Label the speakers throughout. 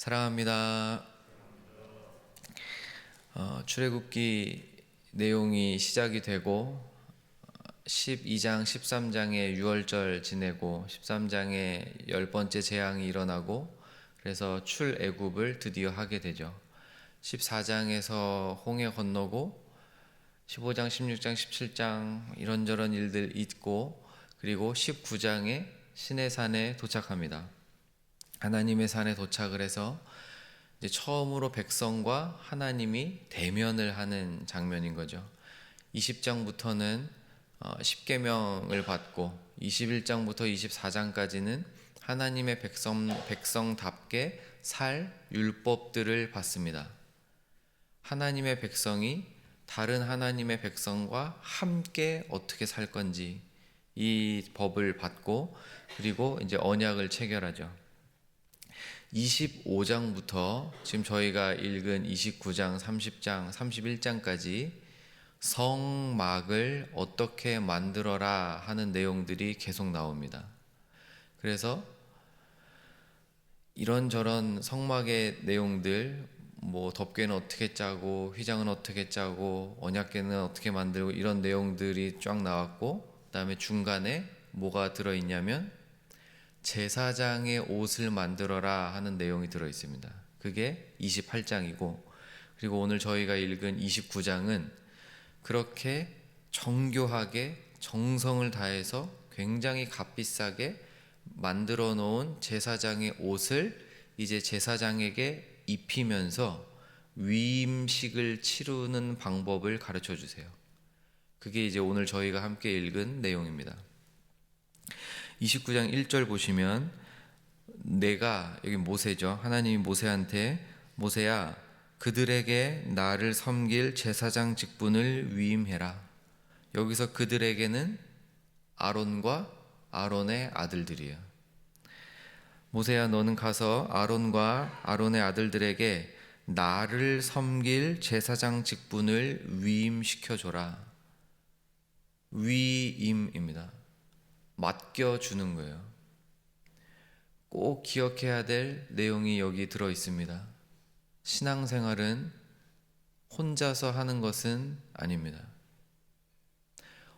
Speaker 1: 사랑합니다. 출애굽기 내용이 시작이 되고 12장, 13장에 유월절 지내고 13장에 10번째 재앙이 일어나고 그래서 출애굽을 드디어 하게 되죠. 14장에서 홍해 건너고 15장, 16장, 17장 이런저런 일들 있고 그리고 19장에 시내산에 도착합니다. 하나님의 산에 도착을 해서 이제 처음으로 백성과 하나님이 대면을 하는 장면인 거죠. 20장부터는 십계명을 받고 21장부터 24장까지는 하나님의 백성답게 살 율법들을 받습니다. 하나님의 백성이 다른 하나님의 백성과 함께 어떻게 살 건지 이 법을 받고 그리고 이제 언약을 체결하죠. 25장부터 지금 저희가 읽은 29장, 30장, 31장까지 성막을 어떻게 만들어라 하는 내용들이 계속 나옵니다. 그래서 이런저런 성막의 내용들, 덮개는 어떻게 짜고 휘장은 어떻게 짜고 언약궤는 어떻게 만들고 이런 내용들이 쫙 나왔고, 그 다음에 중간에 뭐가 들어있냐면 제사장의 옷을 만들어라 하는 내용이 들어있습니다. 그게 28장이고, 그리고 오늘 저희가 읽은 29장은 그렇게 정교하게 정성을 다해서 굉장히 값비싸게 만들어 놓은 제사장의 옷을 이제 제사장에게 입히면서 위임식을 치르는 방법을 가르쳐 주세요. 그게 이제 오늘 저희가 함께 읽은 내용입니다. 29장 1절 보시면 내가, 여기 모세죠. 하나님이 모세한테 모세야 그들에게 나를 섬길 제사장 직분을 위임해라. 여기서 그들에게는 아론과 아론의 아들들이에요. 모세야 너는 가서 아론과 아론의 아들들에게 나를 섬길 제사장 직분을 위임시켜줘라. 위임입니다. 맡겨주는 거예요. 꼭 기억해야 될 내용이 여기 들어 있습니다. 신앙생활은 혼자서 하는 것은 아닙니다.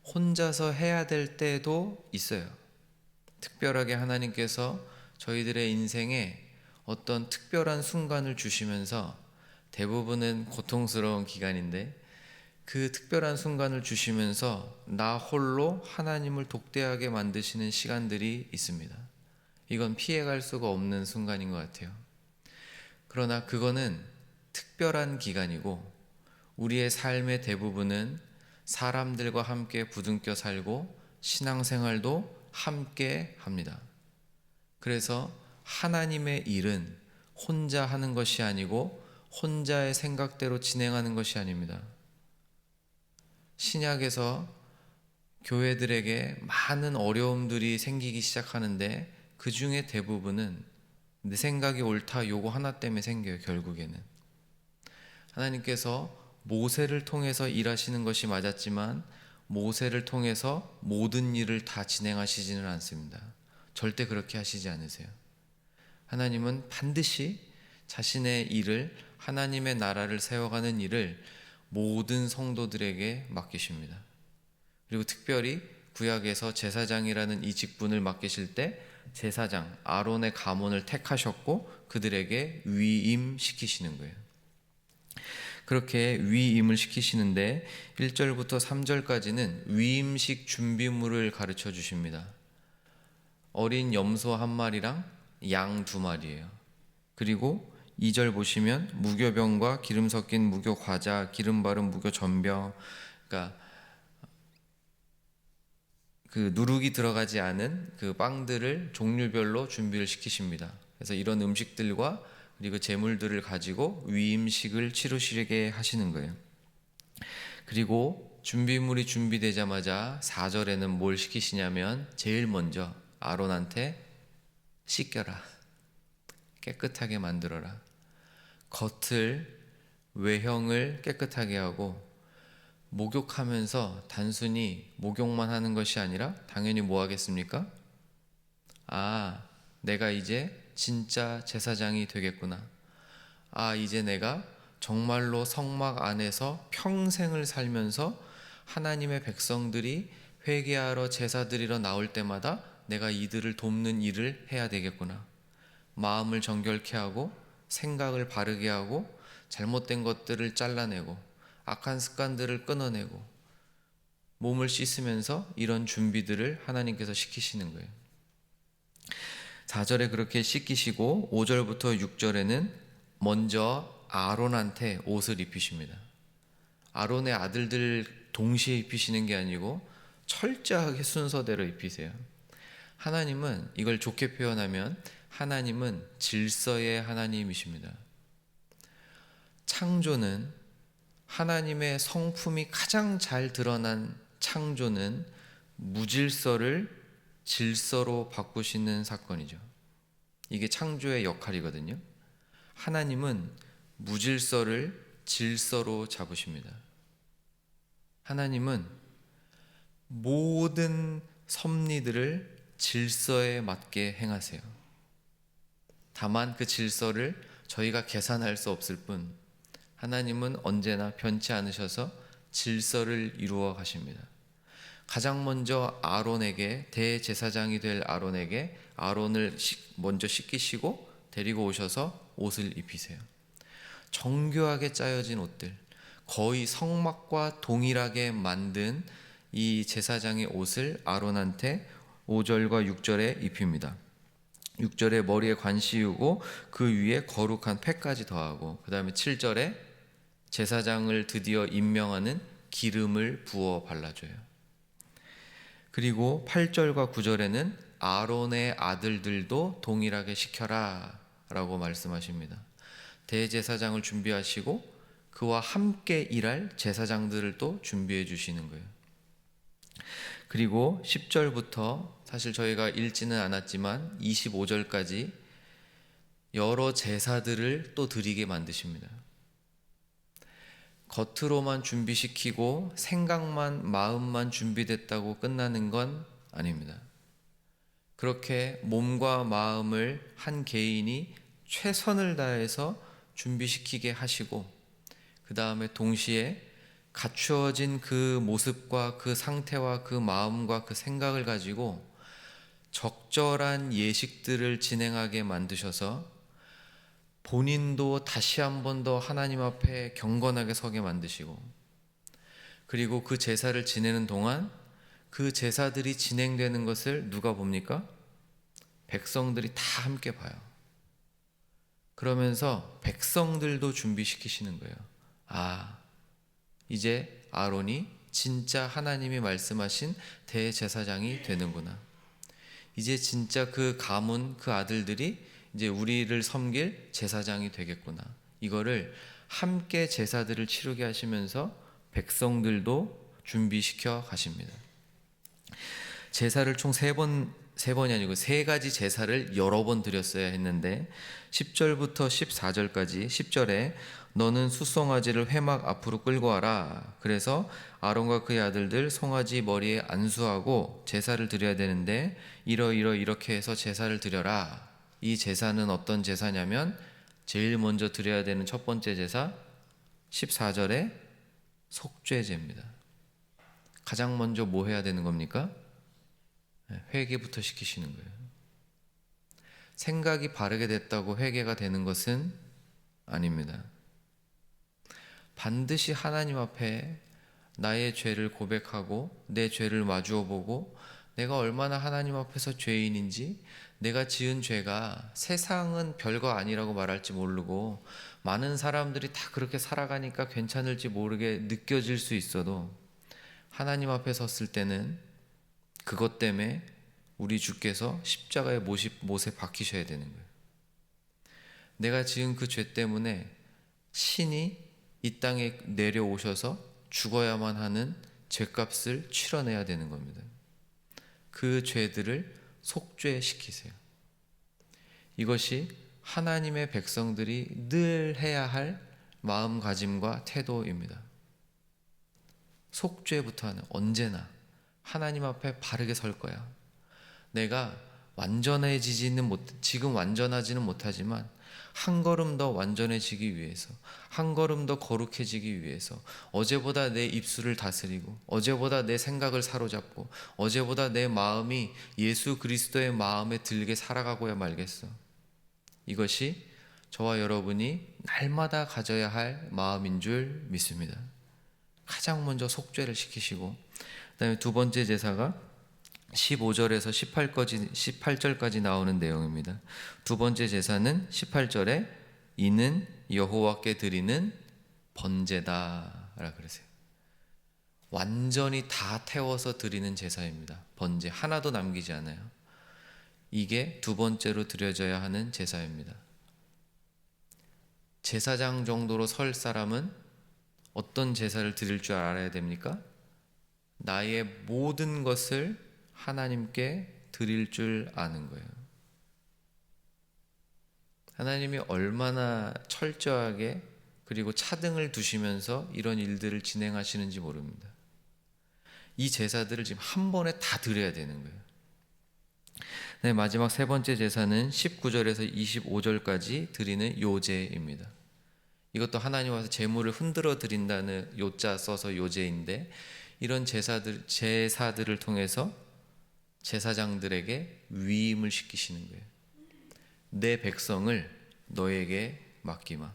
Speaker 1: 혼자서 해야 될 때도 있어요. 특별하게 하나님께서 저희들의 인생에 어떤 특별한 순간을 주시면서, 대부분은 고통스러운 기간인데 그 특별한 순간을 주시면서 나 홀로 하나님을 독대하게 만드시는 시간들이 있습니다. 이건 피해갈 수가 없는 순간인 것 같아요. 그러나 그거는 특별한 기간이고, 우리의 삶의 대부분은 사람들과 함께 부둥켜 살고 신앙생활도 함께 합니다. 그래서 하나님의 일은 혼자 하는 것이 아니고 혼자의 생각대로 진행하는 것이 아닙니다. 신약에서 교회들에게 많은 어려움들이 생기기 시작하는데 그 중에 대부분은 내 생각이 옳다 요거 하나 때문에 생겨요. 결국에는 하나님께서 모세를 통해서 일하시는 것이 맞았지만 모세를 통해서 모든 일을 다 진행하시지는 않습니다. 절대 그렇게 하시지 않으세요. 하나님은 반드시 자신의 일을, 하나님의 나라를 세워가는 일을 모든 성도들에게 맡기십니다. 그리고 특별히 구약에서 제사장이라는 이 직분을 맡기실 때 제사장 아론의 가문을 택하셨고 그들에게 위임시키시는 거예요. 그렇게 위임을 시키시는데 1절부터 3절까지는 위임식 준비물을 가르쳐 주십니다. 어린 염소 한 마리랑 양 2마리예요. 그리고 2절 보시면 무교병과 기름 섞인 무교 과자, 기름 바른 무교 전병, 그러니까 그 누룩이 들어가지 않은 그 빵들을 종류별로 준비를 시키십니다. 그래서 이런 음식들과 그리고 제물들을 가지고 위임식을 치르시게 하시는 거예요. 그리고 준비물이 준비되자마자 4절에는 뭘 시키시냐면 제일 먼저 아론한테 씻겨라, 깨끗하게 만들어라. 겉을, 외형을 깨끗하게 하고, 목욕하면서 단순히 목욕만 하는 것이 아니라 당연히 뭐 하겠습니까? 내가 이제 진짜 제사장이 되겠구나. 아, 이제 내가 정말로 성막 안에서 평생을 살면서 하나님의 백성들이 회개하러 제사 드리러 나올 때마다 내가 이들을 돕는 일을 해야 되겠구나. 마음을 정결케 하고 생각을 바르게 하고 잘못된 것들을 잘라내고 악한 습관들을 끊어내고 몸을 씻으면서 이런 준비들을 하나님께서 시키시는 거예요. 4절에 그렇게 씻기시고 5절부터 6절에는 먼저 아론한테 옷을 입히십니다. 아론의 아들들 동시에 입히시는 게 아니고 철저하게 순서대로 입히세요. 하나님은, 이걸 좋게 표현하면 하나님은 질서의 하나님이십니다. 창조는, 하나님의 성품이 가장 잘 드러난 창조는 무질서를 질서로 바꾸시는 사건이죠. 이게 창조의 역할이거든요. 하나님은 무질서를 질서로 잡으십니다. 하나님은 모든 섭리들을 질서에 맞게 행하세요. 다만 그 질서를 저희가 계산할 수 없을 뿐 하나님은 언제나 변치 않으셔서 질서를 이루어 가십니다. 가장 먼저 아론에게, 대제사장이 될 아론에게 아론을 먼저 씻기시고 데리고 오셔서 옷을 입히세요. 정교하게 짜여진 옷들, 거의 성막과 동일하게 만든 이 제사장의 옷을 아론한테 5절과 6절에 입힙니다. 6절에 머리에 관 씌우고 그 위에 거룩한 패까지 더하고, 그 다음에 7절에 제사장을 드디어 임명하는 기름을 부어 발라줘요. 그리고 8절과 9절에는 아론의 아들들도 동일하게 시켜라 라고 말씀하십니다. 대제사장을 준비하시고 그와 함께 일할 제사장들을 또 준비해 주시는 거예요. 그리고 10절부터 사실 저희가 읽지는 않았지만 25절까지 여러 제사들을 또 드리게 만드십니다. 겉으로만 준비시키고 생각만, 마음만 준비됐다고 끝나는 건 아닙니다. 그렇게 몸과 마음을 한 개인이 최선을 다해서 준비시키게 하시고, 그 다음에 동시에 갖추어진 그 모습과 그 상태와 그 마음과 그 생각을 가지고 적절한 예식들을 진행하게 만드셔서 본인도 다시 한 번 더 하나님 앞에 경건하게 서게 만드시고, 그리고 그 제사를 지내는 동안 그 제사들이 진행되는 것을 누가 봅니까? 백성들이 다 함께 봐요. 그러면서 백성들도 준비시키시는 거예요. 아, 이제 아론이 진짜 하나님이 말씀하신 대제사장이 되는구나. 이제 진짜 그 가문, 그 아들들이 이제 우리를 섬길 제사장이 되겠구나. 이거를 함께 제사들을 치르게 하시면서 백성들도 준비시켜 가십니다. 제사를 총 세 번이 아니고 세 가지 제사를 여러 번 드렸어야 했는데 10절부터 14절까지 10절에 너는 숫송아지를 회막 앞으로 끌고 와라. 그래서 아론과 그의 아들들 송아지 머리에 안수하고 제사를 드려야 되는데 이렇게 해서 제사를 드려라. 이 제사는 어떤 제사냐면 제일 먼저 드려야 되는 첫 번째 제사 14절에 속죄제입니다. 가장 먼저 뭐 해야 되는 겁니까? 회개부터 시키시는 거예요. 생각이 바르게 됐다고 회개가 되는 것은 아닙니다. 반드시 하나님 앞에 나의 죄를 고백하고 내 죄를 마주어 보고 내가 얼마나 하나님 앞에서 죄인인지, 내가 지은 죄가 세상은 별거 아니라고 말할지 모르고 많은 사람들이 다 그렇게 살아가니까 괜찮을지 모르게 느껴질 수 있어도 하나님 앞에 섰을 때는 그것 때문에 우리 주께서 십자가의 못에 박히셔야 되는 거예요. 내가 지은 그 죄 때문에 신이 이 땅에 내려오셔서 죽어야만 하는 죄값을 치러내야 되는 겁니다. 그 죄들을 속죄시키세요. 이것이 하나님의 백성들이 늘 해야 할 마음가짐과 태도입니다. 속죄부터 하는, 언제나 하나님 앞에 바르게 설 거야. 내가 지금 완전하지는 못하지만 한 걸음 더 완전해지기 위해서, 한 걸음 더 거룩해지기 위해서 어제보다 내 입술을 다스리고, 어제보다 내 생각을 사로잡고, 어제보다 내 마음이 예수 그리스도의 마음에 들게 살아가고야 말겠어. 이것이 저와 여러분이 날마다 가져야 할 마음인 줄 믿습니다. 가장 먼저 속죄를 시키시고, 그다음에 두 번째 제사가 15절에서 18절까지 나오는 내용입니다. 두 번째 제사는 18절에 이는 여호와께 드리는 번제다라 그러세요. 완전히 다 태워서 드리는 제사입니다. 번제 하나도 남기지 않아요. 이게 두 번째로 드려져야 하는 제사입니다. 제사장 정도로 설 사람은 어떤 제사를 드릴 줄 알아야 됩니까? 나의 모든 것을 하나님께 드릴 줄 아는 거예요. 하나님이 얼마나 철저하게 그리고 차등을 두시면서 이런 일들을 진행하시는지 모릅니다. 이 제사들을 지금 한 번에 다 드려야 되는 거예요. 네, 마지막 세 번째 제사는 19절에서 25절까지 드리는 요제입니다. 이것도 하나님 와서 제물을 흔들어 드린다는 요자 써서 요제인데, 이런 제사들을 통해서 제사장들에게 위임을 시키시는 거예요. 내 백성을 너에게 맡기마.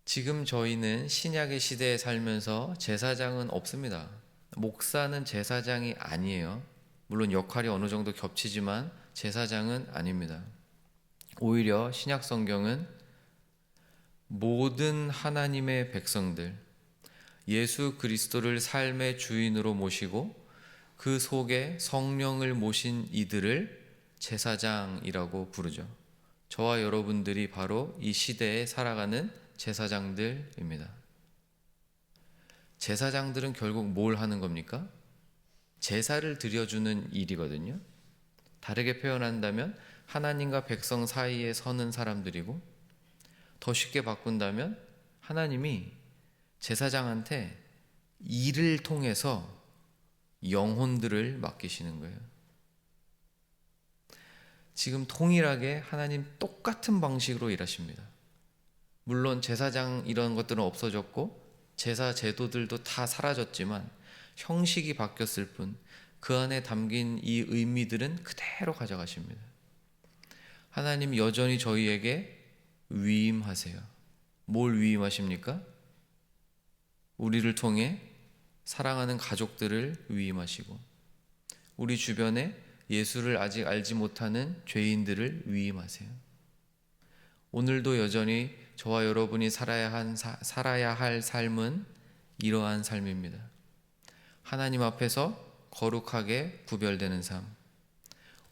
Speaker 1: 지금 저희는 신약의 시대에 살면서 제사장은 없습니다. 목사는 제사장이 아니에요. 물론 역할이 어느 정도 겹치지만 제사장은 아닙니다. 오히려 신약 성경은 모든 하나님의 백성들, 예수 그리스도를 삶의 주인으로 모시고 그 속에 성령을 모신 이들을 제사장이라고 부르죠. 저와 여러분들이 바로 이 시대에 살아가는 제사장들입니다. 제사장들은 결국 뭘 하는 겁니까? 제사를 드려주는 일이거든요. 다르게 표현한다면 하나님과 백성 사이에 서는 사람들이고, 더 쉽게 바꾼다면 하나님이 제사장한테 일을 통해서 영혼들을 맡기시는 거예요. 지금 동일하게 하나님 똑같은 방식으로 일하십니다. 물론 제사장 이런 것들은 없어졌고 제사 제도들도 다 사라졌지만 형식이 바뀌었을 뿐 그 안에 담긴 이 의미들은 그대로 가져가십니다. 하나님 여전히 저희에게 위임하세요. 뭘 위임하십니까? 우리를 통해 사랑하는 가족들을 위임하시고, 우리 주변에 예수를 아직 알지 못하는 죄인들을 위임하세요. 오늘도 여전히 저와 여러분이 살아야 할 삶은 이러한 삶입니다. 하나님 앞에서 거룩하게 구별되는 삶.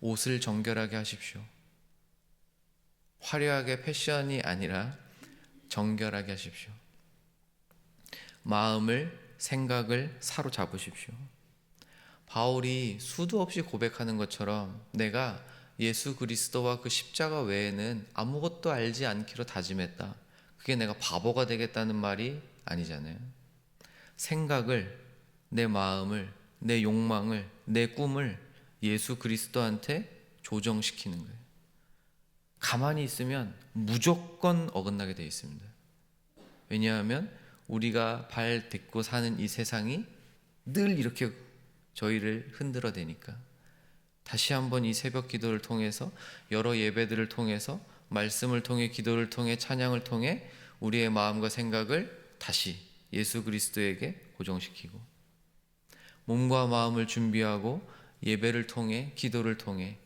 Speaker 1: 옷을 정결하게 하십시오. 화려하게 패션이 아니라 정결하게 하십시오. 마음을, 생각을 사로잡으십시오. 바울이 수도 없이 고백하는 것처럼 내가 예수 그리스도와 그 십자가 외에는 아무것도 알지 않기로 다짐했다. 그게 내가 바보가 되겠다는 말이 아니잖아요. 생각을, 내 마음을, 내 욕망을, 내 꿈을 예수 그리스도한테 조정시키는 거예요. 가만히 있으면 무조건 어긋나게 되어 있습니다. 왜냐하면 우리가 발 딛고 사는 이 세상이 늘 이렇게 저희를 흔들어대니까. 다시 한번 이 새벽 기도를 통해서, 여러 예배들을 통해서, 말씀을 통해, 기도를 통해, 찬양을 통해 우리의 마음과 생각을 다시 예수 그리스도에게 고정시키고, 몸과 마음을 준비하고 예배를 통해, 기도를 통해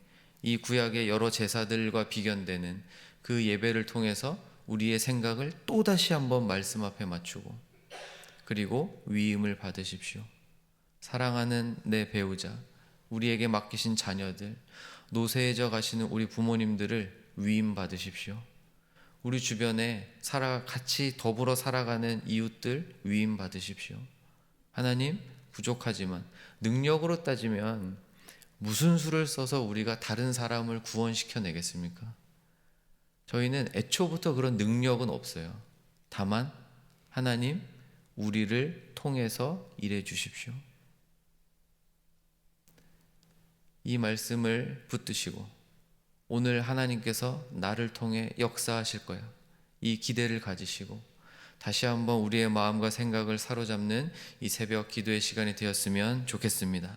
Speaker 1: 이 구약의 여러 제사들과 비견되는 그 예배를 통해서 우리의 생각을 또다시 한번 말씀 앞에 맞추고, 그리고 위임을 받으십시오. 사랑하는 내 배우자, 우리에게 맡기신 자녀들, 노쇠해져 가시는 우리 부모님들을 위임 받으십시오. 우리 주변에 같이 더불어 살아가는 이웃들 위임 받으십시오. 하나님, 부족하지만 능력으로 따지면 무슨 수를 써서 우리가 다른 사람을 구원시켜 내겠습니까? 저희는 애초부터 그런 능력은 없어요. 다만 하나님, 우리를 통해서 일해 주십시오. 이 말씀을 붙드시고 오늘 하나님께서 나를 통해 역사하실 거야, 이 기대를 가지시고 다시 한번 우리의 마음과 생각을 사로잡는 이 새벽 기도의 시간이 되었으면 좋겠습니다.